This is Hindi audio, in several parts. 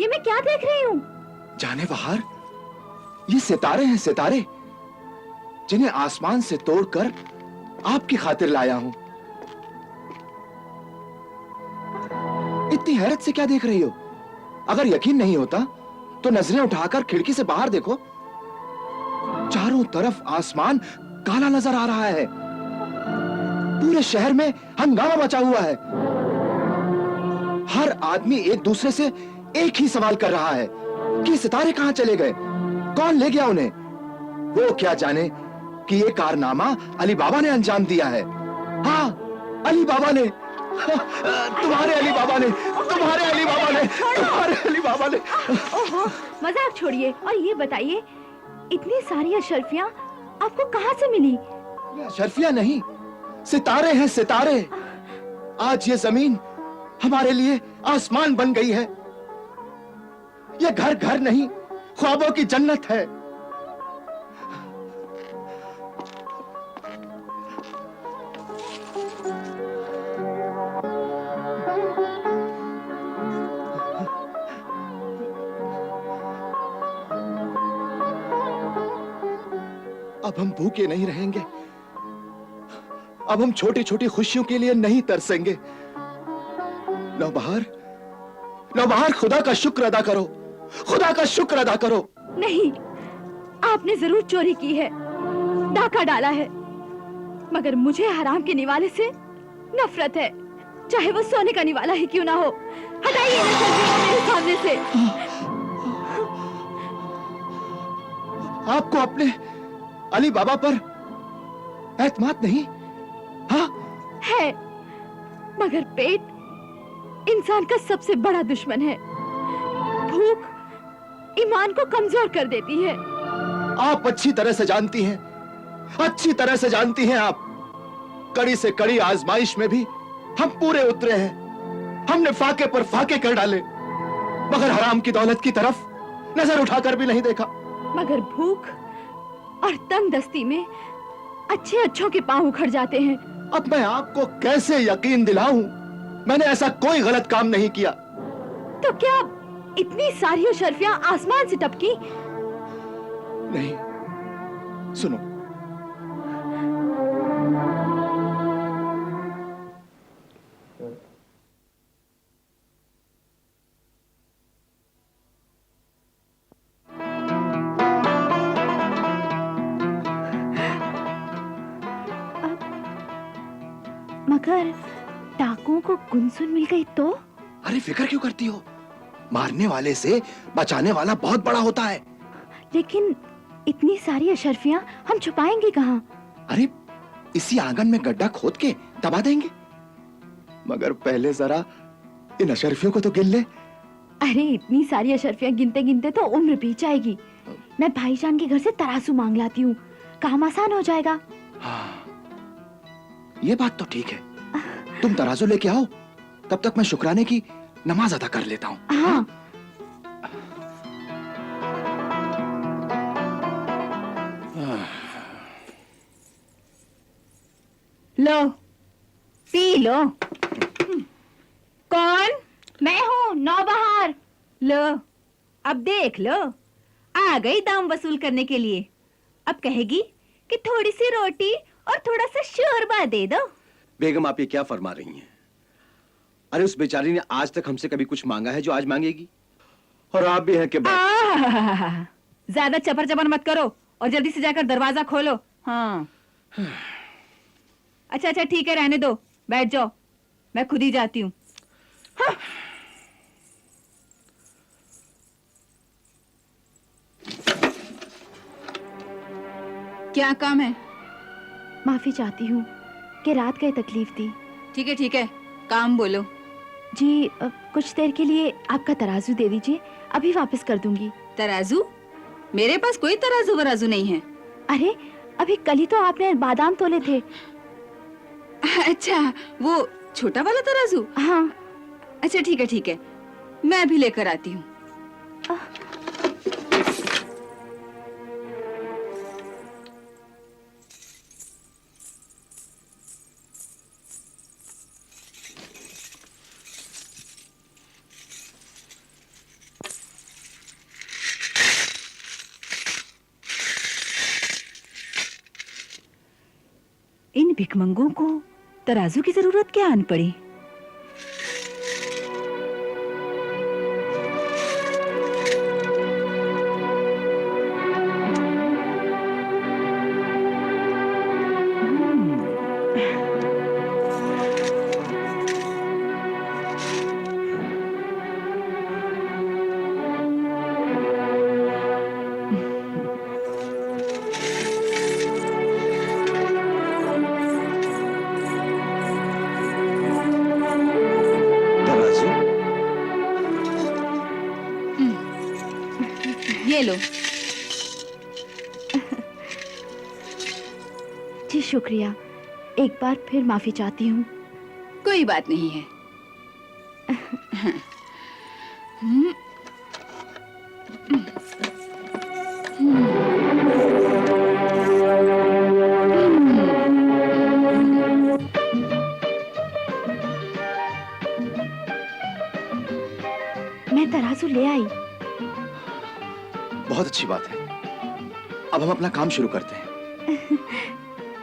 ये मैं क्या देख रही हूँ? जाने बहार, ये सितारे हैं, सितारे जिन्हें आसमान से तोड़कर आपकी खातिर लाया हूं। इतनी हैरत से क्या देख रही हो? अगर यकीन नहीं होता तो नजरें उठाकर खिड़की से बाहर देखो। चारों तरफ आसमान काला नजर आ रहा है। पूरे शहर में हंगामा मचा हुआ है। हर आदमी एक दूसरे से एक ही सवाल कर रहा है कि सितारे कहां चले गए, कौन ले गया उन्हें। वो क्या जाने कि ये कारनामा अली बाबा ने अंजाम दिया है। हाँ, अली बाबा ने, तुम्हारे अली बाबा ने, तुम्हारे अली बाबा ने, तुम्हारे अली बाबा ने। ओहो, मजाक छोड़िए और ये बताइए, इतनी सारी अशरफियां आपको कहां से मिली? अशरफियां नहीं, सितारे हैं, सितारे। आज ये जमीन हमारे लिए आसमान बन गई है। ये घर घर नहीं, ख्वाबों की जन्नत है। अब हम भूखे नहीं रहेंगे। अब हम छोटी छोटी खुशियों के लिए नहीं तरसेंगे। नौबहार, नौबहार, खुदा का शुक्र अदा करो, खुदा का शुक्र अदा करो। नहीं, आपने जरूर चोरी की है, डाका डाला है, मगर मुझे हराम के निवाले से नफरत है, चाहे वो सोने का निवाला ही क्यों ना हो। हटाइए मेरे सामने से। आपको अपने अली बाबा पर एतमाद नहीं? हाँ है, मगर पेट इंसान का सबसे बड़ा दुश्मन है। भूख ईमान को कमजोर कर देती है। आप अच्छी तरह से जानती हैं, अच्छी तरह से जानती हैं आप। कड़ी से कड़ी आजमाइश में भी हम पूरे उतरे हैं। हमने फाके पर फाके कर डाले, मगर हराम की दौलत की तरफ नजर उठाकर भी नहीं देखा। मगर भूख और तंगदस्ती में अच्छे अच्छों के पांव उखड़ जाते हैं। अब मैं आपको कैसे यकीन दिलाऊं? मैंने ऐसा कोई गलत काम नहीं किया। तो क्या इतनी सारी अशरफियां आसमान से टपकी? नहीं, सुनो, मगर डाकुओं को गुनसुन मिल गई तो? अरे फिक्र क्यों करती हो? मारने वाले से बचाने वाला बहुत बड़ा होता है। लेकिन इतनी सारी अशरफियां हम छुपाएंगे कहाँ? अरे इसी आंगन में गड्ढा खोद के दबा देंगे। मगर पहले जरा इन अशरफियों को तो गिन ले। अरे इतनी सारी अशरफियां गिनते गिनते तो उम्र बीत जाएगी। मैं भाईजान के घर से तराजू मांग लाती हूँ, काम आसान हो जाएगा। हाँ, ये बात तो ठीक है। तुम तराजू लेके आओ, तब तक मैं शुक्राने की नमाज अदा कर लेता हूँ। हाँ। लो, पी लो। कौन? मैं हूँ नौबहार। लो, अब देख लो, आ गई दाम वसूल करने के लिए। अब कहेगी कि थोड़ी सी रोटी और थोड़ा सा शोरबा दे दो। बेगम, आप ये क्या फरमा रही हैं? अरे उस बेचारी ने आज तक हमसे कभी कुछ मांगा है जो आज मांगेगी? और आप भी हैं कि ज्यादा चपर चपर मत करो और जल्दी से जाकर दरवाजा खोलो। हाँ। अच्छा अच्छा ठीक है, रहने दो, बैठ जाओ, मैं खुद ही जाती हूँ। हाँ। क्या काम है? माफी चाहती हूँ, कि रात गए तकलीफ दी। ठीक है, काम बोलो। जी कुछ देर के लिए आपका तराजू दे दीजिए, अभी वापस कर दूंगी। तराजू? मेरे पास कोई तराजू वराजू नहीं है। अरे अभी कल ही तो आपने बादाम तोले थे। अच्छा, वो छोटा वाला तराजू? हाँ। अच्छा ठीक है, मैं अभी लेकर आती हूँ। इन भिखमंगों को तराजू की जरूरत क्या आन पड़ी? तराजू? ये लो। जी शुक्रिया, एक बार फिर माफी चाहती हूँ। कोई बात नहीं है। मैं तराजू ले आई। बहुत अच्छी बात है। अब हम अपना काम शुरू करते हैं।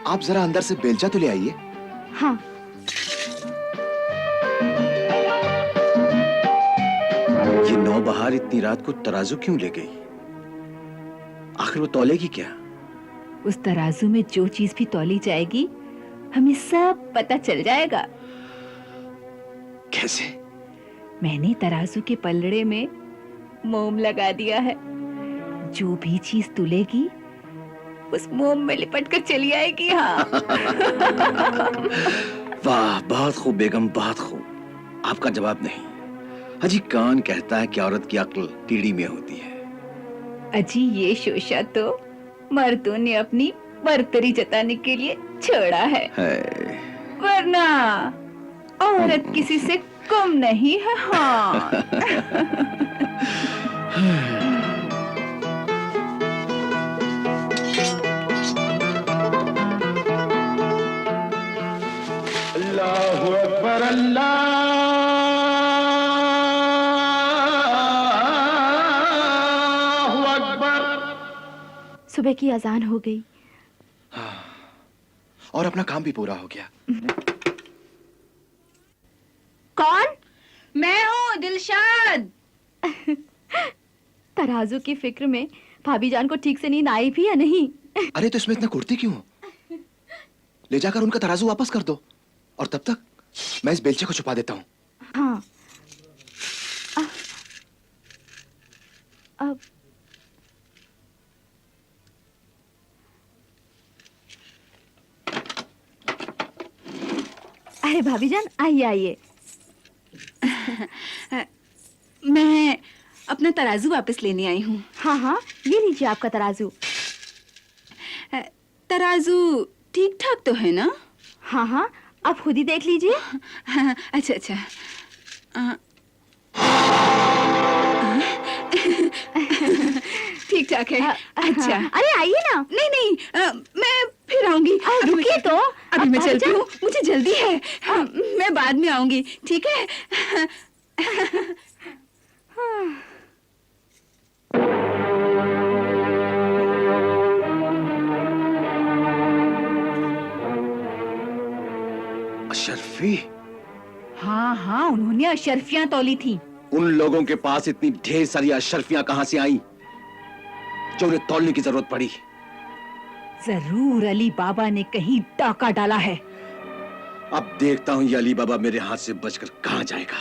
आप जरा अंदर से बेलचा तो ले आइए। हाँ। ये नौबहार इतनी रात को तराजू क्यों ले गई? आखिर वो तौलेगी क्या? उस तराजू में जो चीज भी तौली जाएगी, हमें सब पता चल जाएगा। कैसे? मैंने तराजू के पलड़े में मोम लगा दिया है। जो भी चीज तुलेगी उस मोम में लिपट कर चली आएगी। हाँ। वाह, बहुत खूब बेगम, बहुत खूब। आपका जवाब नहीं। अजी कान कहता है कि औरत की अक्ल टीढ़ी में होती है। अजी ये शोशा तो मर्दों ने अपनी बर्तरी जताने के लिए छोड़ा है, वरना औरत किसी से कम नहीं है। हाँ। अल्लाहु अकबर, अल्लाहु अकबर। सुबह की अजान हो गई। और अपना काम भी पूरा हो गया। कौन? मैं हूँ दिलशाद। तराजू की फिक्र में भाभी जान को ठीक से नींद आई भी या नहीं? अरे तो इसमें इतना कुर्ती क्यों हो? ले जाकर उनका तराजू वापस कर दो, और तब तक मैं इस बेलचे को छुपा देता हूँ। हाँ। अब अरे भाभी जान, आइए आइए। मैं अपना तराजू वापस लेने आई हूँ। हाँ हाँ, ये लीजिए आपका तराजू। तराजू ठीक ठाक तो है ना? हाँ हाँ, आप खुद ही देख लीजिए। अच्छा। ठीक ठाक है। अच्छा। अरे आइए ना। नहीं, मैं फिर आऊंगी। रुकिए तो। अभी मैं भाभी चलती जान। हूँ, मुझे जल्दी है। मैं बाद में आऊंगी, ठीक है? अशरफी? हाँ, उन्होंने अशरफियां तौली थी। उन लोगों के पास इतनी ढेर सारी अशरफियां कहां से आई जो उन्हें तौलने की जरूरत पड़ी? जरूर अली बाबा ने कहीं डाका डाला है। अब देखता हूं ये अली बाबा मेरे हाथ से बचकर कहां जाएगा।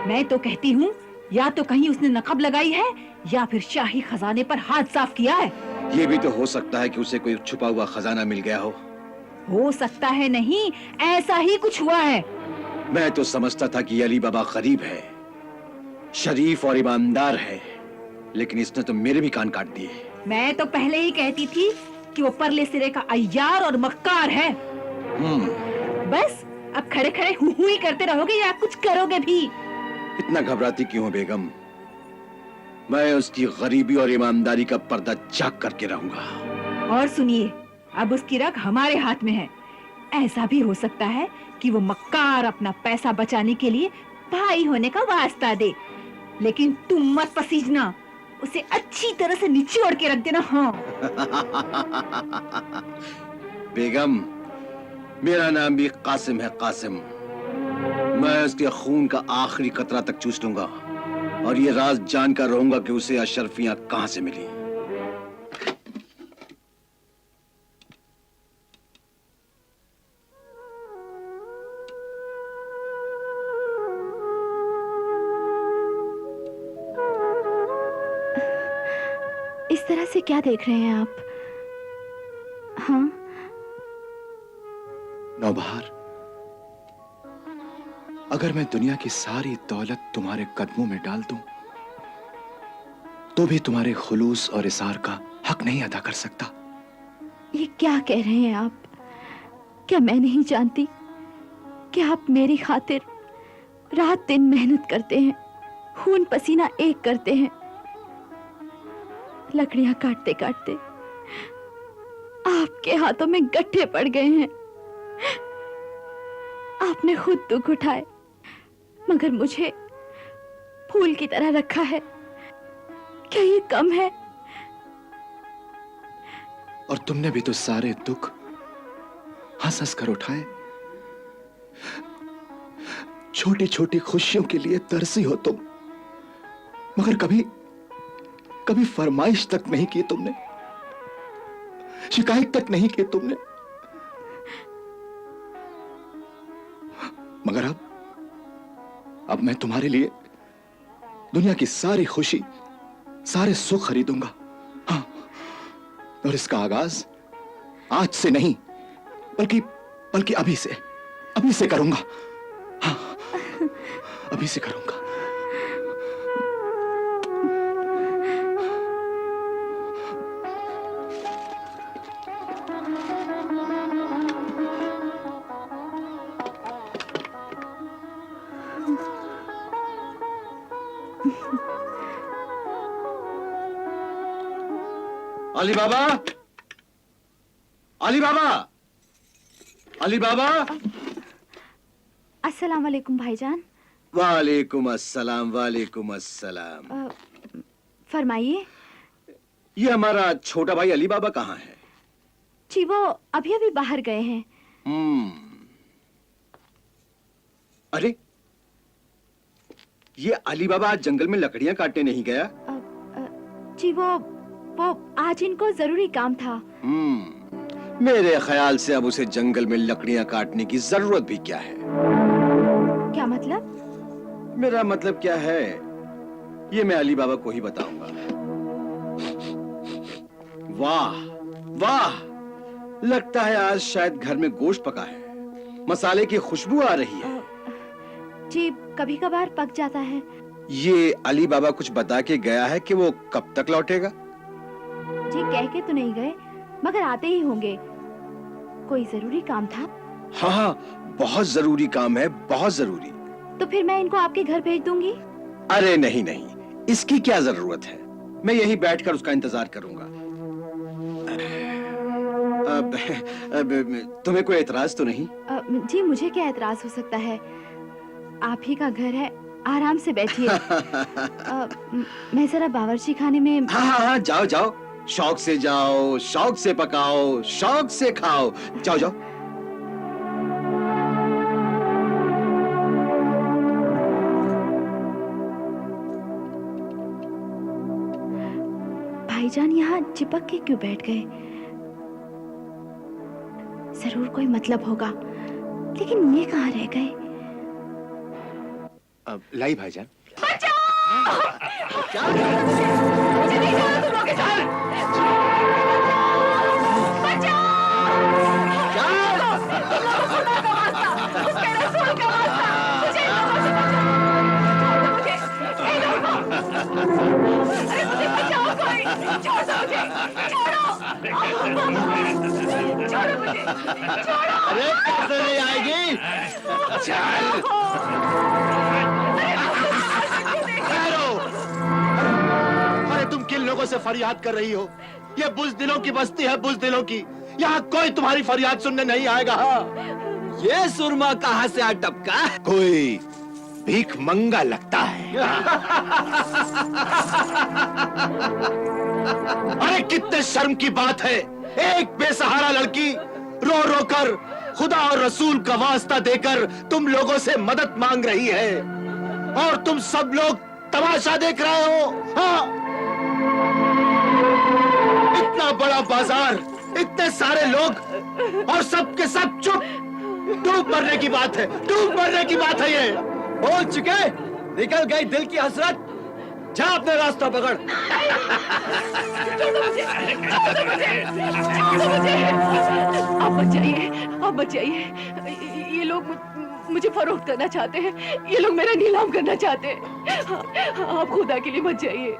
मैं तो कहती हूँ या तो कहीं उसने नकब लगाई है या फिर शाही खजाने पर हाथ साफ किया है। ये भी तो हो सकता है कि उसे कोई छुपा हुआ खजाना मिल गया हो हो सकता है नहीं, ऐसा ही कुछ हुआ है। मैं तो समझता था कि अली बाबा गरीब है, शरीफ और ईमानदार है, लेकिन इसने तो मेरे भी कान काट दिए। मैं तो पहले ही कहती थी कि वो परले सिरे का अय्यार और मक्कार है। बस अब खड़े खड़े हु ही करते रहोगे या कुछ करोगे भी? इतना घबराती क्यों हो बेगम? मैं उसकी गरीबी और ईमानदारी का पर्दा झाँक करके रहूंगा। और सुनिए, अब उसकी रग हमारे हाथ में है। ऐसा भी हो सकता है कि वो मक्कार अपना पैसा बचाने के लिए भाई होने का वास्ता दे, लेकिन तुम मत पसीजना, उसे अच्छी तरह से निचोड़ के रख देना। हाँ बेगम, मेरा नाम भी कासिम है, कासिम। मैं उसके खून का आखिरी कतरा तक चूस लूंगा और ये राज जानकर रहूंगा कि उसे अशरफियां कहां से मिली। इस तरह से क्या देख रहे हैं आप? हाँ? नौबहार, अगर मैं दुनिया की सारी दौलत तुम्हारे कदमों में डाल दूं, तो भी तुम्हारे खुलूस और इसार का हक नहीं अदा कर सकता। ये क्या कह रहे हैं आप? क्या मैं नहीं जानती कि आप मेरी खातिर रात दिन मेहनत करते हैं, खून पसीना एक करते हैं, लकड़ियां काटते काटते आपके हाथों में गड्ढे पड़ गए हैं। आपने खुद दुख उठाए, मगर मुझे फूल की तरह रखा है। क्या ये कम है? और तुमने भी तो सारे दुख हंस हंस कर उठाए। छोटी छोटी खुशियों के लिए तरसी हो तुम, मगर कभी कभी फरमाइश तक नहीं की तुमने, शिकायत तक नहीं की तुमने। मगर अब मैं तुम्हारे लिए दुनिया की सारी खुशी, सारे सुख खरीदूंगा। हाँ, और इसका आगाज आज से नहीं, बल्कि अभी से करूंगा। हाँ, अभी से करूंगा। अली बाबा, अली बाबा, अली बाबा। अस्सलाम वालेकुम भाईजान। वालेकुम अस्सलाम, वालेकुम अस्सलाम। फरमाइए। ये हमारा छोटा भाई अली बाबा कहाँ है? जी वो अभी अभी बाहर गए हैं। अरे, ये अली बाबा आज जंगल में लकड़ियां काटने नहीं गया? जी वो आज इनको जरूरी काम था। मेरे ख्याल से अब उसे जंगल में लकड़ियां काटने की जरूरत भी क्या है? क्या मतलब? मेरा मतलब क्या है, ये मैं अली बाबा को ही बताऊंगा। वाह वाह, लगता है आज शायद घर में गोश्त पका है, मसाले की खुशबू आ रही है। जी कभी कभार पक जाता है। ये अली बाबा कुछ बता के गया है कि वो कब तक लौटेगा? जी कह के तो नहीं गए, मगर आते ही होंगे। कोई जरूरी काम था? हाँ, बहुत जरूरी काम है, बहुत जरूरी। तो फिर मैं इनको आपके घर भेज दूंगी। अरे नहीं नहीं, इसकी क्या जरूरत है, मैं यहीं बैठकर उसका इंतजार करूंगा। अब तुम्हें कोई एतराज तो नहीं? जी मुझे क्या एतराज हो सकता है, आप ही का घर है, आराम से बैठिए। मैं जरा बावर्ची खाने में। हाँ, जाओ जाओ, शौक से जाओ, शौक से पकाओ, शौक से खाओ, जाओ जाओ। भाईजान यहाँ चिपक के क्यों बैठ गए? जरूर कोई मतलब होगा, लेकिन ये कहाँ रह गए? लाई भाईजान। क्या? छोड़ो मुझे, छोड़ो। अरे कैसे नहीं आएगी? चल। ठहरो। अरे तुम किन लोगों से फरियाद कर रही हो? ये बुज़दिलों की बस्ती है, बुज़दिलों की। यहाँ कोई तुम्हारी फरियाद सुनने नहीं आएगा। ये सुरमा कहाँ से आ टपका? कोई भीख मंगा लगता है। अरे कितने शर्म की बात है, एक बेसहारा लड़की रो रो कर खुदा और रसूल का वास्ता देकर तुम लोगों से मदद मांग रही है और तुम सब लोग तमाशा देख रहे हो। हाँ? इतना बड़ा बाजार, इतने सारे लोग और सब के सब चुप। डूब मरने की बात है, डूब मरने की बात है ये। हो चुके, निकल गई दिल की हसरत। जा अपने रास्ता पकड़। छोड़ो मुझे, छोड़ो मुझे, छोड़ो मुझे। आप बच जाइए, आप बच जाइए। ये लोग मुझे फरोख्त करना चाहते हैं, ये लोग मेरा नीलाम करना चाहते हैं। आप खुदा के लिए मत जाइए,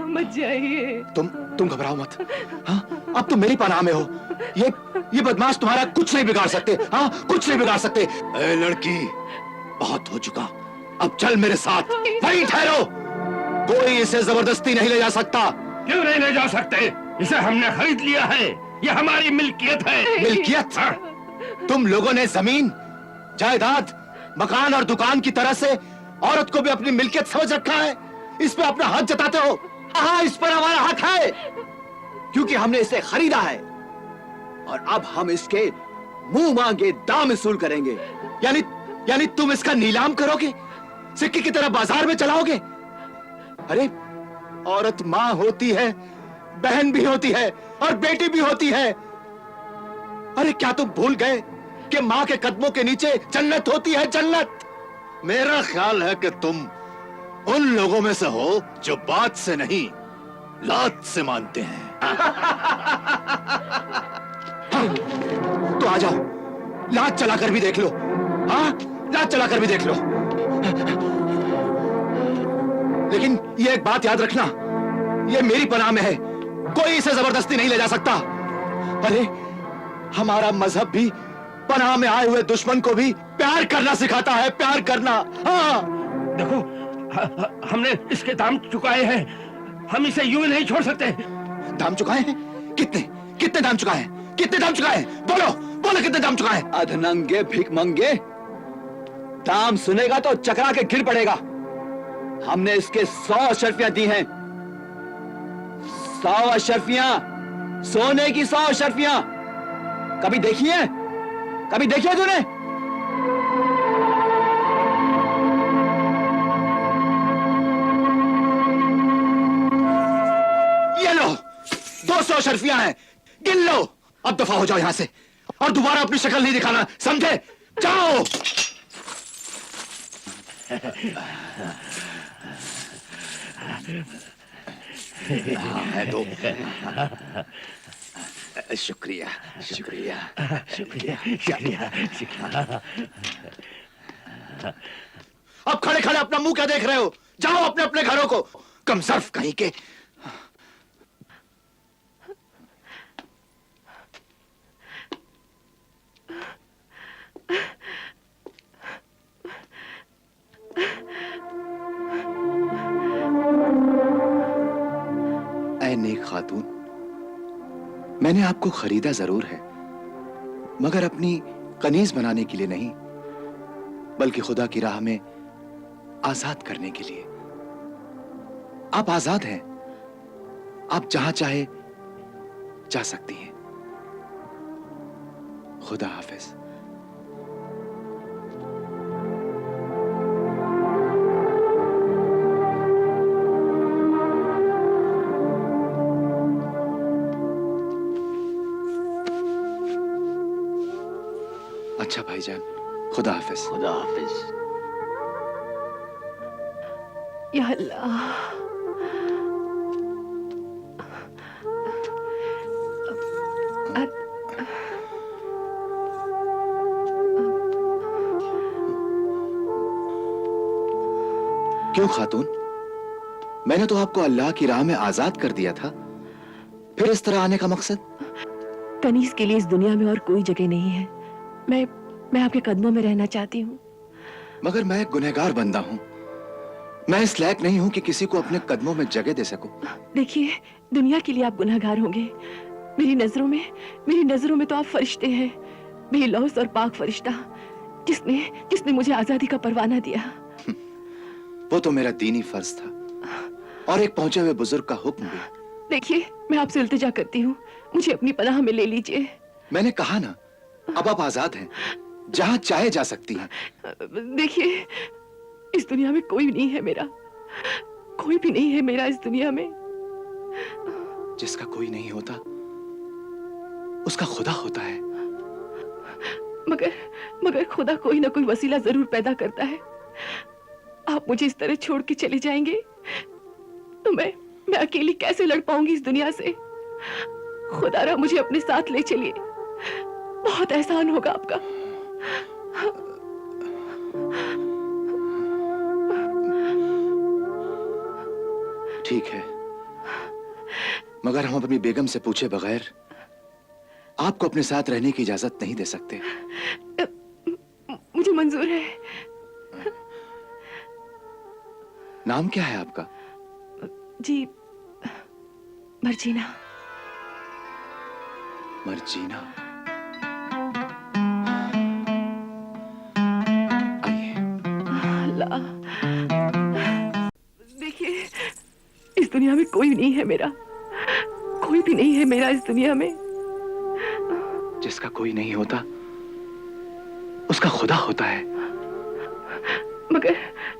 मत जाइए। तुम घबराओ मत। हाँ? अब तुम मेरी पनाह में हो। ये बदमाश तुम्हारा कुछ नहीं बिगाड़ सकते। हाँ, कुछ नहीं बिगाड़ सकते। ए लड़की, बहुत हो चुका, अब चल मेरे साथ। वहीं ठहरो, कोई इसे जबरदस्ती नहीं ले जा सकता। क्यों नहीं ले जा सकते? इसे हमने खरीद लिया है, ये हमारी मिल्कियत है। मिल्कियत? तुम लोगों ने जमीन, जायदाद, मकान और दुकान की तरह से औरत को भी अपनी मिल्कियत समझ रखा है। इस पे अपना हक जताते हो। हाँ, इस पर हमारा हक है, क्योंकि हमने इसे खरीदा है और अब हम इसके मुंह मांगे दाम वसूल करेंगे। यानी तुम इसका नीलाम करोगे, सिक्के की तरह बाजार में चलाओगे? अरे औरत माँ होती है, बहन भी होती है और बेटी भी होती है। अरे क्या तुम भूल गए कि माँ के कदमों के नीचे जन्नत होती है, जन्नत। मेरा ख्याल है कि तुम उन लोगों में से हो जो बात से नहीं लात से मानते हैं। हाँ, तो आ जाओ, लात चलाकर भी देख लो। हाँ, लात चलाकर भी देख लो। लेकिन ये एक बात याद रखना, ये मेरी पनाह में है, कोई इसे जबरदस्ती नहीं ले जा सकता। अरे हमारा मजहब भी पनाह में आए हुए दुश्मन को भी प्यार करना सिखाता है, प्यार करना। हाँ देखो, हमने इसके दाम चुकाए हैं, हम इसे यूं नहीं छोड़ सकते। दाम चुकाए हैं? कितने दाम चुकाए हैं? कितने दाम चुकाए हैं? बोलो बोलो, कितने दाम चुकाए हैं? अधनंगे भिख मंगे, दाम सुनेगा तो चकरा के गिर पड़ेगा। हमने इसके 100 अशर्फियां दी हैं, 100 अशर्फियां, सोने की 100 अशर्फियां। कभी देखी है? कभी देखी है तूने? ये लो, 200 अशर्फियां हैं, गिन लो। अब दफा हो जाओ यहां से और दोबारा अपनी शक्ल नहीं दिखाना, समझे? जाओ। है तो शुक्रिया शुक्रिया शुक्रिया शुक्रिया शुक्रिया। अब खड़े खड़े अपना मुंह क्या देख रहे हो? जाओ अपने अपने घरों को, कमसर्फ कहीं के। ऐ नेक खातून, मैंने आपको खरीदा जरूर है, मगर अपनी कनीज बनाने के लिए नहीं, बल्कि खुदा की राह में आजाद करने के लिए। आप आजाद हैं, आप जहां चाहे जा सकती हैं। खुदा हाफिज। अच्छा भाईजान, खुदा हाफिज। खुदा हाफिज। या अल्लाह, क्यों खातून, मैंने तो आपको अल्लाह की राह में आजाद कर दिया था, फिर इस तरह आने का मकसद? कनीज के लिए इस दुनिया में और कोई जगह नहीं है। मैं आपके कदमों में रहना चाहती हूँ। मगर मैं एक गुनहगार बंदा हूँ। मैं इस लायक नहीं हूँ कि किसी को अपने कदमों में जगह दे सकूं। देखिए, दुनिया के लिए आप गुनहगार होंगे, मेरी नजरों में तो आप फरिश्ते हैं, बेलौस और पाक फरिश्ता, जिसने मुझे आजादी का परवाना दिया। वो तो मेरा दीनी फर्ज था और एक पहुंचे हुए बुजुर्ग का हुक्म भी। देखिए, मैं आपसे इल्तिजा करती हूँ, मुझे अपनी पनाह में ले लीजिए। मैंने कहा ना, अब आप आजाद हैं, जहां चाहे जा सकती हैं। देखिए, इस दुनिया में कोई नहीं है मेरा, कोई भी नहीं है मेरा इस दुनिया में। जिसका कोई नहीं होता उसका खुदा होता है। मगर खुदा कोई ना कोई वसीला जरूर पैदा करता है। आप मुझे इस तरह छोड़ के चले जाएंगे तो मैं अकेली कैसे लड़ पाऊंगी इस दुनिया से। खुदारा मुझे अपने साथ ले चलिए, बहुत एहसान होगा आपका। ठीक है, मगर हम अपनी बेगम से पूछे बगैर आपको अपने साथ रहने की इजाजत नहीं दे सकते। मुझे मंजूर है। नाम क्या है आपका? जी, मर्जीना। मर्जीना, आइए। अल्लाह, देखिए, इस दुनिया में कोई नहीं है मेरा, कोई भी नहीं है मेरा इस दुनिया में। जिसका कोई नहीं होता उसका खुदा होता है।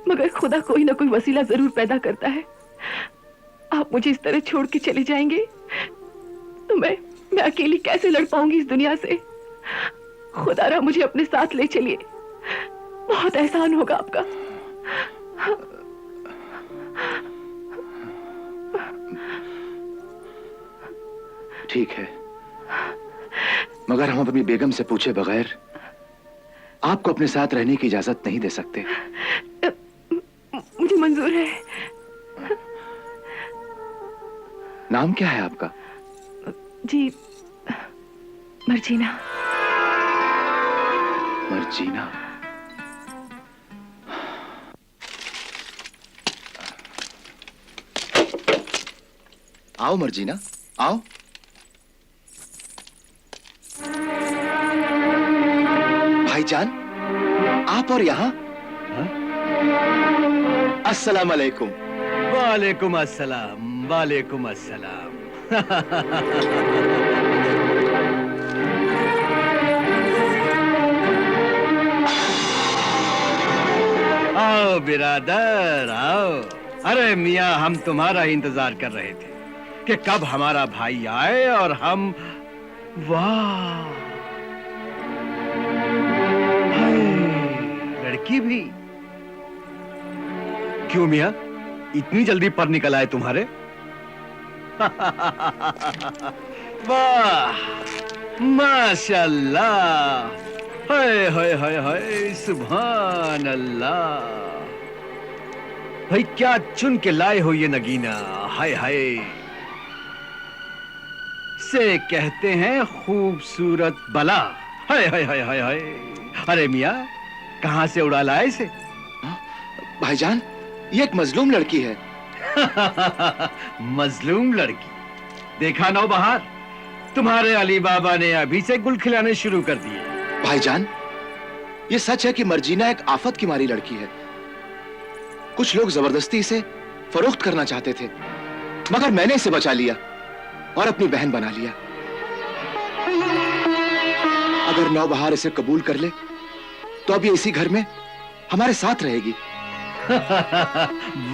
मगर खुदा कोई ना कोई वसीला जरूर पैदा करता है। आप मुझे इस तरह छोड़ के चले जाएंगे तो मैं अकेली कैसे लड़ पाऊंगी इस दुनिया से। खुदारा मुझे अपने साथ ले चलिए, बहुत एहसान होगा आपका। ठीक है, मगर हम अपनी बेगम से पूछे बगैर आपको अपने साथ रहने की इजाजत नहीं दे सकते। मुझे मंजूर है। नाम क्या है आपका? जी, मर्जीना। मर्जीना, आओ मर्जीना, आओ। भाईजान, आप और यहाँ? अस्सलाम अलैकुम। वालेकुम अस्सलाम, वालेकुम अस्सलाम। आओ बिरादर, आओ। अरे मियाँ, हम तुम्हारा इंतजार कर रहे थे कि कब हमारा भाई आए और हम। वाह, लड़की भी। क्यों मियाँ, इतनी जल्दी पर निकल आए तुम्हारे? वाह, माशाल्लाह, हाय हाय हाय हाय, सुभान अल्लाह। भाई क्या चुन के लाए हो ये नगीना, हाय हाय। से कहते हैं खूबसूरत बला, हाय हाय हाय हाय हाय। अरे मियाँ, कहां से उड़ा लाए इसे? भाईजान, ये एक मजलूम लड़की है। मजलूम लड़की? देखा नौबहार, तुम्हारे अली बाबा ने अभी से गुल खिलाने शुरू कर दिए। भाईजान, ये सच है कि मर्जीना एक आफत की मारी लड़की है। कुछ लोग जबरदस्ती इसे फरोख्त करना चाहते थे, मगर मैंने इसे बचा लिया और अपनी बहन बना लिया। अगर नौबहार इसे कबूल कर ले तो अब ये इसी घर में हमारे साथ रहेगी।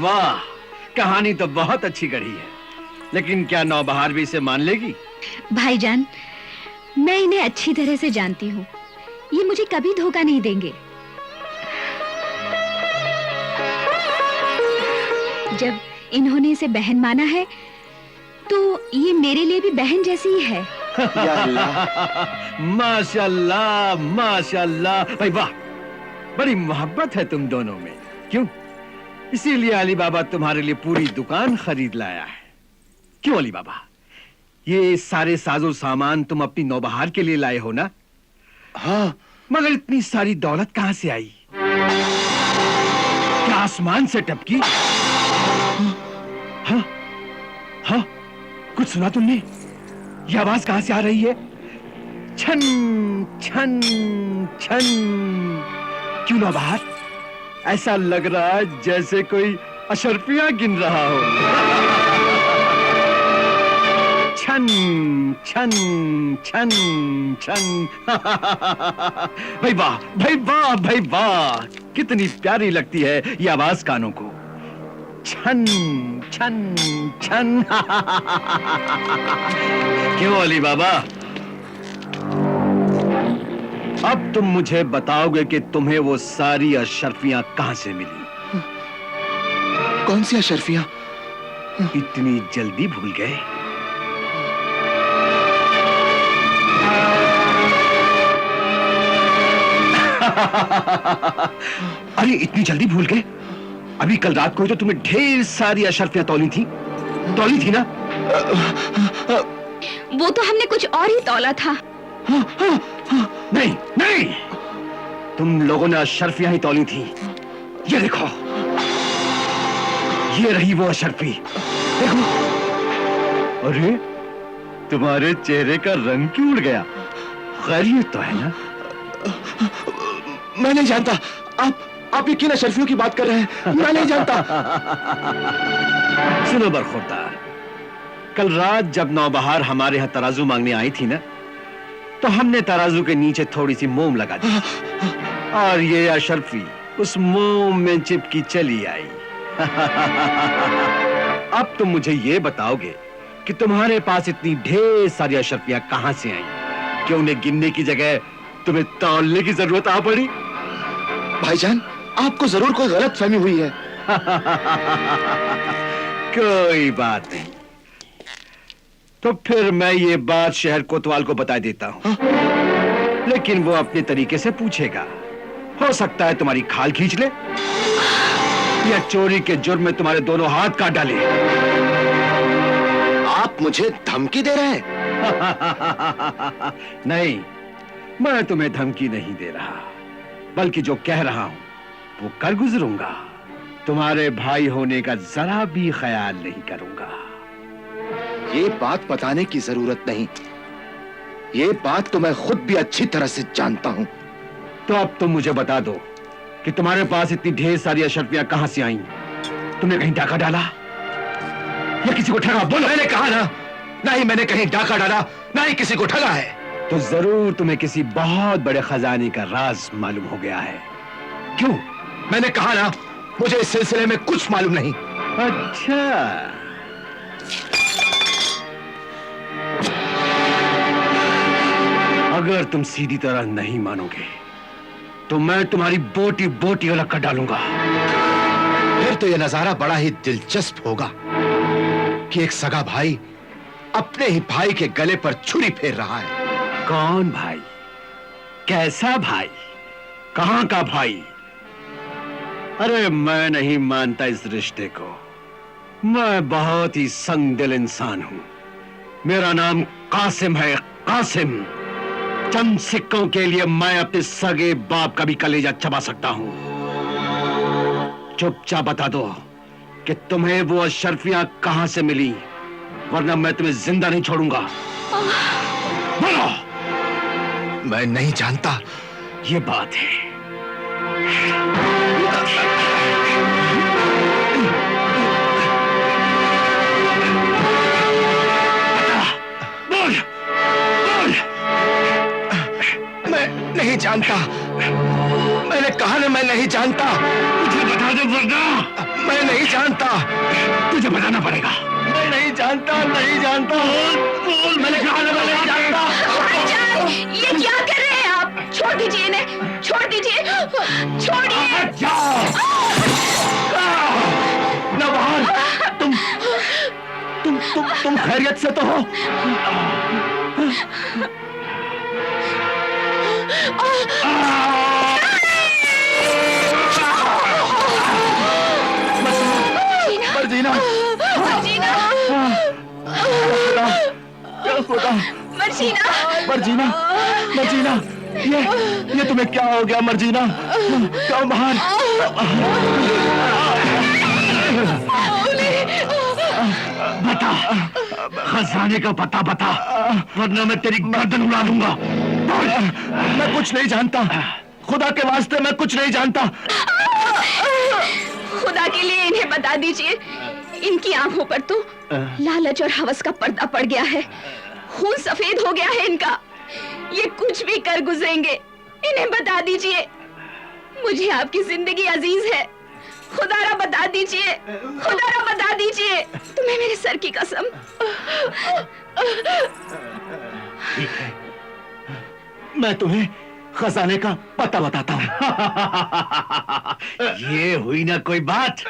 वाह, कहानी तो बहुत अच्छी गढ़ी है, लेकिन क्या नौबहार भी इसे मान लेगी? भाईजान, मैं इन्हें अच्छी तरह से जानती हूँ, ये मुझे कभी धोखा नहीं देंगे। जब इन्होंने इसे बहन माना है तो ये मेरे लिए भी बहन जैसी ही है। या अल्लाह। माशाल्लाह, माशाल्लाह। भाई वाह, बड़ी मोहब्बत है तुम दोनों में। क्यों? इसीलिए अली बाबा तुम्हारे लिए पूरी दुकान खरीद लाया है। क्यों अली बाबा, ये सारे साजो सामान तुम अपनी नौबहार के लिए लाए हो ना? हाँ। मगर इतनी सारी दौलत कहां से आई? क्या आसमान से टपकी? हाँ, हाँ, कुछ सुना तुमने? ये आवाज कहां से आ रही है? छन छन छन। क्यों नौबहार? ऐसा लग रहा है जैसे कोई अशर्फियां गिन रहा हो। छन छन छन छन। भाई वाह, भाई वाह, भाई वाह, कितनी प्यारी लगती है ये आवाज कानों को। छन छन छन। क्यों अली बाबा, अब तुम मुझे बताओगे कि तुम्हें वो सारी अशर्फियां कहां से मिली? कौन सी अशर्फियां? इतनी जल्दी भूल गए? अरे इतनी जल्दी भूल गए? अभी कल रात को ही तो तुम्हें ढेर सारी अशर्फियां तौली थी ना? वो तो हमने कुछ और ही तौला था। नहीं नहीं, तुम लोगों ने अशर्फियां ही तौली थी। ये देखो, ये रही वो अशर्फी, देखो। अरे तुम्हारे चेहरे का रंग क्यों उड़ गया? खैरियत तो है ना? मैं नहीं जानता। आप ये किन अशर्फियों की बात कर रहे हैं? मैं नहीं जानता। सुनो बरखुरदार, कल रात जब नौबहार हमारे यहाँ तराजू मांगने आई थी ना, तो हमने तराजू के नीचे थोड़ी सी मोम लगा दी और ये अशर्फी उस मोम में चिपकी चली आई। अब तुम मुझे ये बताओगे कि तुम्हारे पास इतनी ढेर सारी अशर्फियां कहां से आई कि उन्हें गिनने की जगह तुम्हें तौलने की जरूरत आ पड़ी? भाईजान, आपको जरूर कोई गलत फहमी हुई है। कोई बात नहीं, तो फिर मैं ये बात शहर कोतवाल को बता देता हूं। लेकिन वो अपने तरीके से पूछेगा। हो सकता है तुम्हारी खाल खींच ले या चोरी के जुर्म में तुम्हारे दोनों हाथ काट डाले। आप मुझे धमकी दे रहे हैं? नहीं, मैं तुम्हें धमकी नहीं दे रहा, बल्कि जो कह रहा हूं वो कर गुजरूंगा। तुम्हारे भाई होने का जरा भी ख्याल नहीं करूंगा। ये बात बताने की जरूरत नहीं, ये बात तो मैं खुद भी अच्छी तरह से जानता हूं। तो अब तुम मुझे बता दो कि तुम्हारे पास इतनी ढेर सारी अशर्फियां कहां से आईं? तुमने कहीं डाका डाला या किसी को ठगा? बोलो। मैंने कहा ना ही मैंने कहीं डाका डाला, ना ही किसी को ठगा है। तो जरूर तुम्हें किसी बहुत बड़े खजाने का राज मालूम हो गया है। क्यों? मैंने कहा ना, मुझे इस सिलसिले में कुछ मालूम नहीं। अच्छा, अगर तुम सीधी तरह नहीं मानोगे तो मैं तुम्हारी बोटी बोटी अलग कर डालूंगा। फिर तो यह नजारा बड़ा ही दिलचस्प होगा कि एक सगा भाई अपने ही भाई के गले पर छुरी फेर रहा है। कौन भाई? कैसा भाई? कहां का भाई? अरे मैं नहीं मानता इस रिश्ते को। मैं बहुत ही संगदिल इंसान हूं। मेरा नाम कासिम है, कासिम। चंद सिक्कों के लिए मैं अपने सगे बाप का भी कलेजा चबा सकता हूं। चुपचाप बता दो कि तुम्हें वो अशर्फियां कहां से मिली, वरना मैं तुम्हें जिंदा नहीं छोड़ूंगा। बोलो। मैं नहीं जानता। ये बात है। बोल, बोल। मैं नहीं जानता। मैंने कहा ना, मैं नहीं जानता। मुझे बता दो वरना मैं नहीं जानता। तुझे बताना पड़ेगा। मैं नहीं जानता, नहीं जानता। बोल, मैंने कहा ना, मैं नहीं जानता। भाईजान, ये क्या कर रहे हैं आप? छोड़ दीजिए इन्हें, छोड़ दीजिए, छोड़िए। नौबहार, तुम खैरियत से तो हो? मर्जीना, जीना, खुदा, मर्जीना, मर्जीना, मर्जीना, ये तुम्हें क्या हो गया मर्जीना? क्यों बाहर? बता, खजाने का पता बता, वरना मैं तेरी गर्दन उड़ा दूंगा। मैं कुछ नहीं जानता, खुदा के वास्ते मैं कुछ नहीं जानता। खुदा के लिए इन्हें बता दीजिए, इनकी आंखों पर तो लालच और हवस का पर्दा पड़ गया है, खून सफेद हो गया है इनका, ये कुछ भी कर गुजरेंगे। इन्हें बता दीजिए, मुझे आपकी जिंदगी अजीज है, खुदारा बता दीजिए, खुदारा बता दीजिए, तुम्हें मेरे सर की कसम। ठीक है, मैं तुम्हें खजाने का पता बताता हूँ। ये हुई ना कोई बात।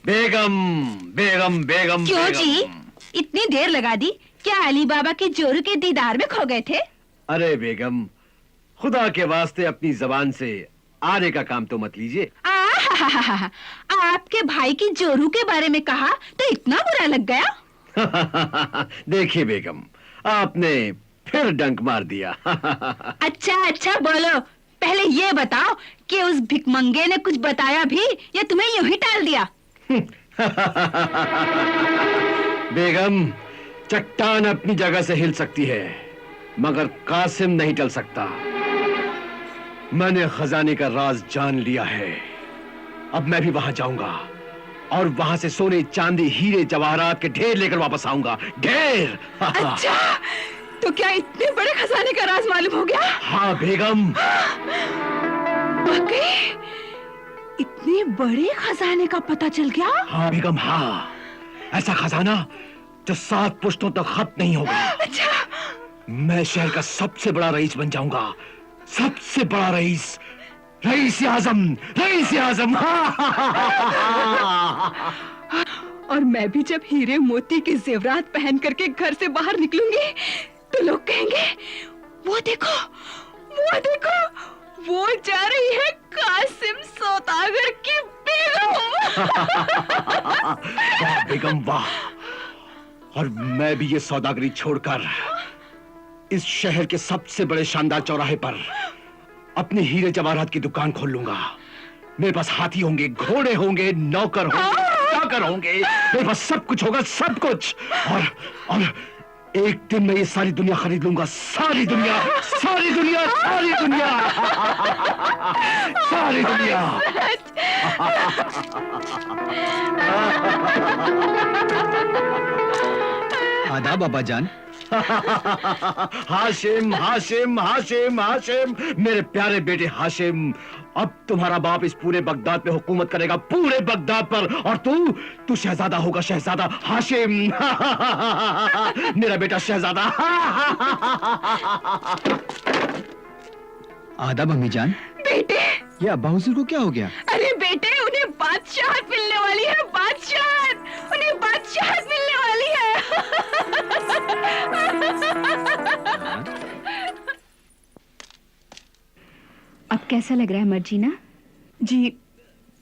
बेगम, बेगम, बेगम, क्यों बेगम। जी इतनी देर लगा दी? क्या अली बाबा के जोरू के दीदार में खो गए थे? अरे बेगम, खुदा के वास्ते अपनी जबान से आने का काम तो मत लीजिए। आपके भाई की जोरू के बारे में कहा तो इतना बुरा लग गया? देखिए बेगम, आपने फिर डंक मार दिया। अच्छा अच्छा बोलो, पहले ये बताओ कि उस भिकमंगे ने कुछ बताया भी या तुम्हें यूं ही टाल दिया? बेगम, चट्टान अपनी जगह से हिल सकती है, मगर कासिम नहीं टल सकता। मैंने खजाने का राज जान लिया है, अब मैं भी वहां जाऊंगा और वहां से सोने, चांदी, हीरे, जवाहरात के ढेर लेकर वापस आऊंगा। ढेर। अच्छा, तो क्या इतने बड़े खजाने का राज मालूम हो गया? हाँ बेगम। वाकई इतने बड़े खजाने का पता चल गया? हाँ बेगम, हाँ। ऐसा खजाना जो 7 पुश्तों तक खत्म नहीं होगा। अच्छा, मैं शहर का सबसे बड़ा रईस बन जाऊंगा, सबसे बड़ा रईस, रईस आजम, रईस आजम। और मैं भी जब हीरे मोती के जेवरात पहन करके घर से बाहर निकलूंगी तो लोग कहेंगे, वो देखो, वो देखो, वो जा रही है कासिम सौदागर की बेगम। वाह बेगम वाह। और मैं भी ये सौदागरी छोड़कर इस शहर के सबसे बड़े शानदार चौराहे पर अपनी हीरे जवाहरात की दुकान खोल लूंगा। मेरे पास हाथी होंगे, घोड़े होंगे, नौकर होंगे, चाकर होंगे, मेरे पास सब कुछ होगा, सब कुछ। और एक दिन मैं ये सारी दुनिया खरीद लूंगा, सारी दुनिया, सारी दुनिया, सारी दुनिया, सारी दुनिया। आदाब बाबा जान। हाशिम, हाशिम, हाशिम, हाशिम, मेरे प्यारे बेटे हाशिम, अब तुम्हारा बाप इस पूरे बगदाद पे हुकूमत करेगा, पूरे बगदाद पर, और तू शहजादा होगा, शहजादा हाशिम। मेरा बेटा शहजादा। आदाब अम्मी जान। बेटे, ये अब्बा हुजूर को क्या हो गया? अरे बेटे, उन्हें बादशाहत मिलने वाली है, बादशाहत, उन्हें बादशाहत मिलने वाली है। अब कैसा लग रहा है मर्जीना? जी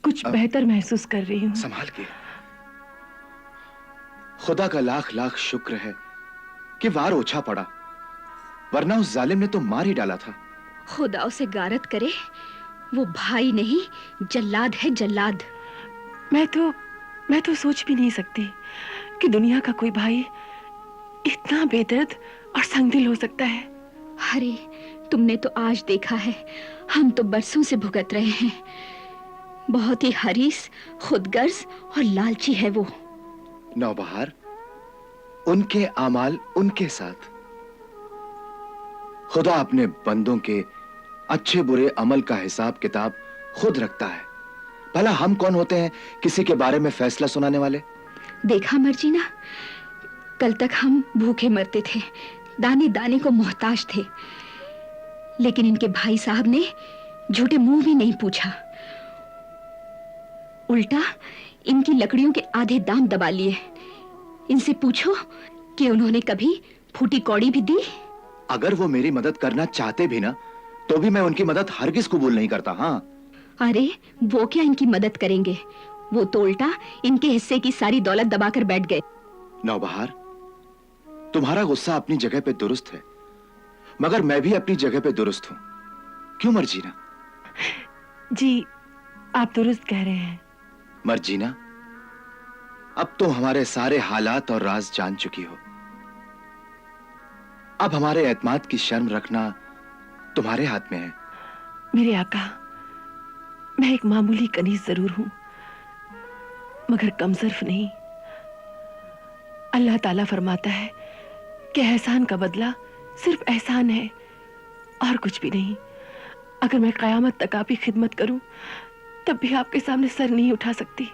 कुछ बेहतर महसूस कर रही हूँ। संभाल के। खुदा का लाख लाख शुक्र है कि वार ओछा पड़ा, वरना उस जालिम ने तो मार ही डाला था। खुदा उसे गारत करे, वो भाई नहीं जल्लाद है, जल्लाद। मैं तो सोच भी नहीं सकती कि दुनिया का कोई भाई इतना बेदर्द और संगदिल हो सकता है। अरे तुमने तो आज देखा है, हम तो बरसों से भुगत रहे हैं। बहुत ही हरीस, खुदगर्ज और लालची है वो। नौबहार, उनके आमाल उनके साथ। खुदा अपने बंदों के अच्छे बुरे अमल का हिसाब किताब खुद रखता है। भला हम कौन होते हैं किसी के बारे में फैसला सुनाने वाले? देखा मर्जीना, कल तक हम भूखे मरते थे, दाने दाने को मोहताज थे, लेकिन इनके भाई साहब ने झूठे मुंह भी नहीं पूछा, उल्टा इनकी लकड़ियों के आधे दाम दबा लिए। इनसे पूछो कि उन्होंने कभी फूटी कौड़ी भी दी? अगर वो मेरी मदद करना चाहते भी ना, तो भी मैं उनकी मदद हरगिज कबूल नहीं करता। हाँ, अरे वो क्या इनकी मदद करेंगे, वो तो उल्टा इनके हिस्से की सारी दौलत दबाकर बैठ गए। नौबहार, तुम्हारा गुस्सा अपनी जगह पे दुरुस्त है, मगर मैं भी अपनी जगह पे दुरुस्त हूं। क्यों मर्जीना? जी आप दुरुस्त कह रहे हैं। मर्जीना, अब तुम हमारे सारे हालात और राज जान चुकी हो। अब हमारे एतमाद की शर्म रखना तुम्हारे हाथ में है। मेरे आका, मैं एक मामूली कनीज जरूर हूं, मगर कमजोर नहीं। अल्लाह ताला फरमाता है कि एहसान का बदला सिर्फ एहसान है और कुछ भी नहीं। अगर मैं कयामत तक आपकी खिदमत करूं, तब भी आपके सामने सर नहीं उठा सकती।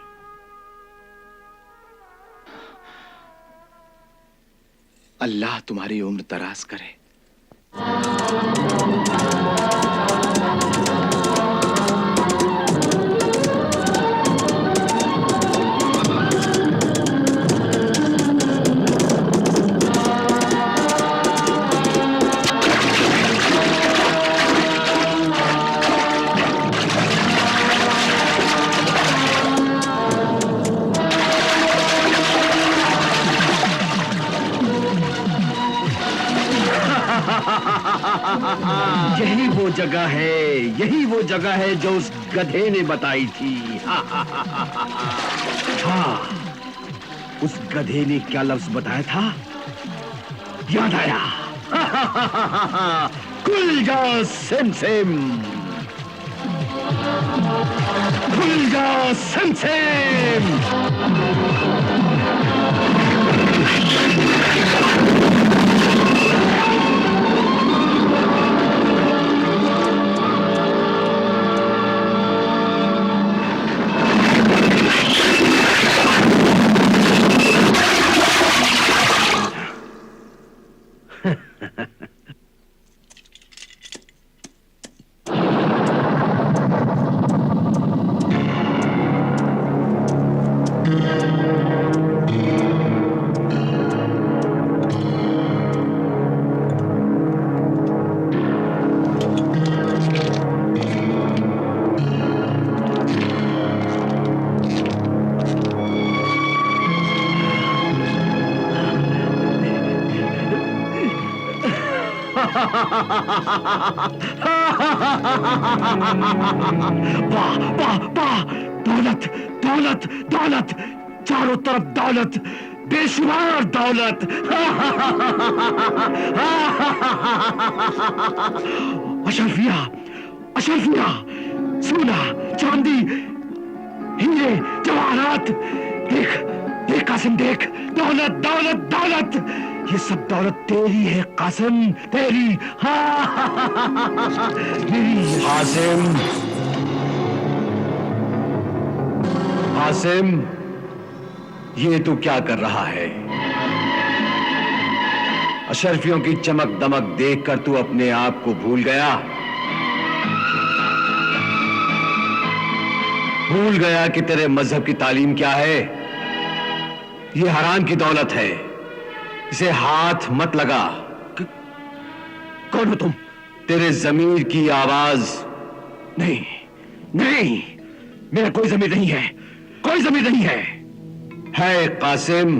अल्लाह तुम्हारी उम्र दराज करे। यही वो जगह है, यही वो जगह है जो उस गधे ने बताई थी। हाँ, उस गधे ने क्या लफ्ज बताया था? याद आया। खुल जा सिम सिम, खुल जा सिम सिम। वाह वाह वाह, दौलत दौलत दौलत, चारों तरफ दौलत, बेशुमार दौलत। अशरफिया, अशरफिया, सोना, चांदी, हीरे, जवाहरात, देख देख कासिम, देख, दौलत दौलत दौलत, ये सब दौलत तेरी है कासिम, तेरी। कासिम, कासिम, ये तू क्या कर रहा है? अशरफियों की चमक दमक देखकर तू अपने आप को भूल गया? भूल गया कि तेरे मजहब की तालीम क्या है? ये हराम की दौलत है, इसे हाथ मत लगा। कौन हो तुम? तेरे जमीर की आवाज। नहीं नहीं, मेरा कोई जमीर नहीं है, कोई जमीर नहीं है। है कासिम,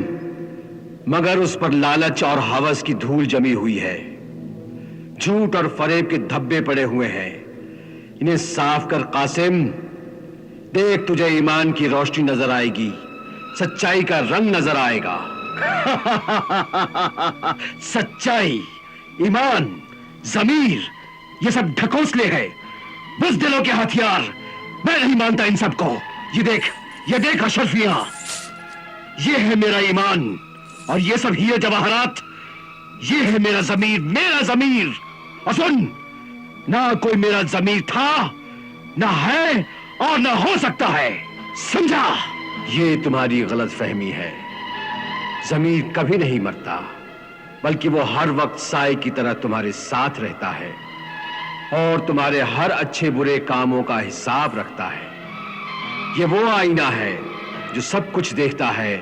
मगर उस पर लालच और हवस की धूल जमी हुई है, झूठ और फरेब के धब्बे पड़े हुए हैं। इन्हें साफ कर कासिम, देख तुझे ईमान की रोशनी नजर आएगी, सच्चाई का रंग नजर आएगा। सच्चाई, ईमान, जमीर, ये सब ढकोसले हैं, बुज़दिलों के हथियार। मैं नहीं मानता इन सब को। ये देख अशरफिया, ये है मेरा ईमान, और ये सब हीरे जवाहरात, ये है मेरा जमीर, मेरा जमीर। और सुन, ना कोई मेरा जमीर था, ना है, और ना हो सकता है, समझा? ये तुम्हारी गलत फहमी है। जमीर कभी नहीं मरता, बल्कि वो हर वक्त साए की तरह तुम्हारे साथ रहता है और तुम्हारे हर अच्छे बुरे कामों का हिसाब रखता है। ये वो आईना है जो सब कुछ देखता है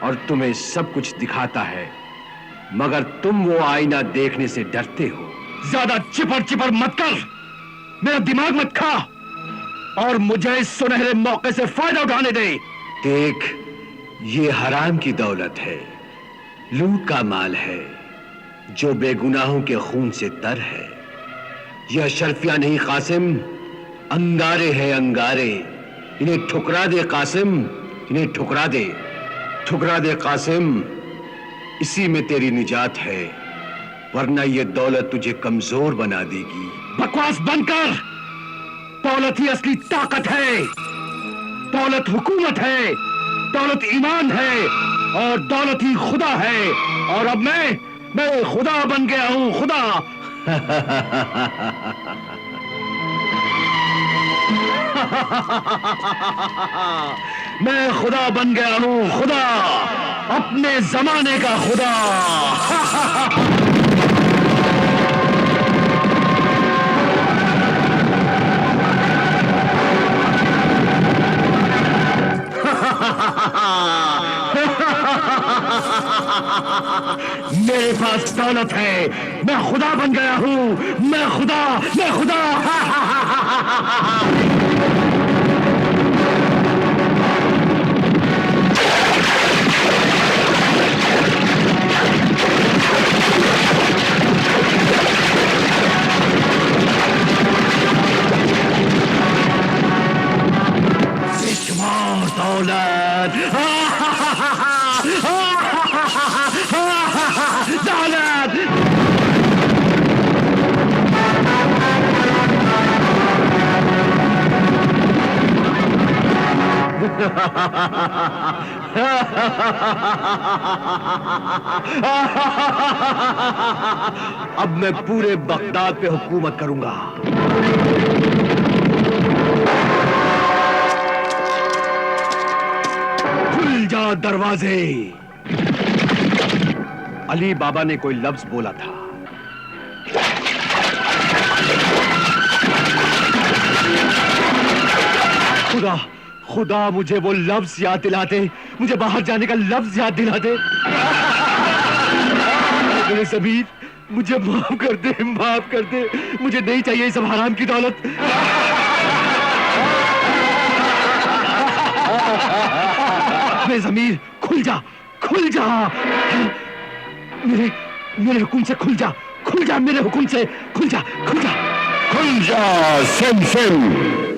और तुम्हें सब कुछ दिखाता है, मगर तुम वो आईना देखने से डरते हो। ज्यादा चिपर चिपर मत कर, मेरा दिमाग मत खा। और मुझे इस सुनहरे मौके से फायदा उठाने दे। देख, ये हराम की दौलत है, लूट का माल है, जो बेगुनाहों के खून से तर है। यह अशरफियां नहीं कासिम, अंगारे हैं अंगारे। इन्हें ठुकरा दे कासिम, इन्हें ठुकरा दे, ठुकरा दे कासिम। इसी में तेरी निजात है, वरना ये दौलत तुझे कमजोर बना देगी। बकवास बंद कर। दौलत ही असली ताकत है, दौलत हुकूमत है, दौलत ईमान है, और दौलत ही खुदा है। और अब मैं खुदा बन गया हूं, खुदा। मैं खुदा बन गया हूं, खुदा, अपने जमाने का खुदा। मेरे पास दौलत है, मैं खुदा बन गया हूं, मैं खुदा, मैं खुदा। बेशुमार दौलत, दौलत। अब मैं पूरे बगदाद पे हुकूमत करूंगा। खुल जा दरवाजे। अली बाबा ने कोई लफ्ज बोला था। खुदा, खुदा, मुझे वो लफ्ज याद दिला दे, मुझे बाहर जाने का लफ्ज याद दिला दे। मेरे ज़मीर, मुझे माफ कर दे, माफ कर दे। मुझे नहीं चाहिए ये सब हराम की दौलत। मेरे ज़मीर, खुल जा, खुल जा। मेरे हुक्म से खुल जा, खुल जा, मेरे हुक्म से खुल जा, खुल जा, खुल जा। SIM SIM.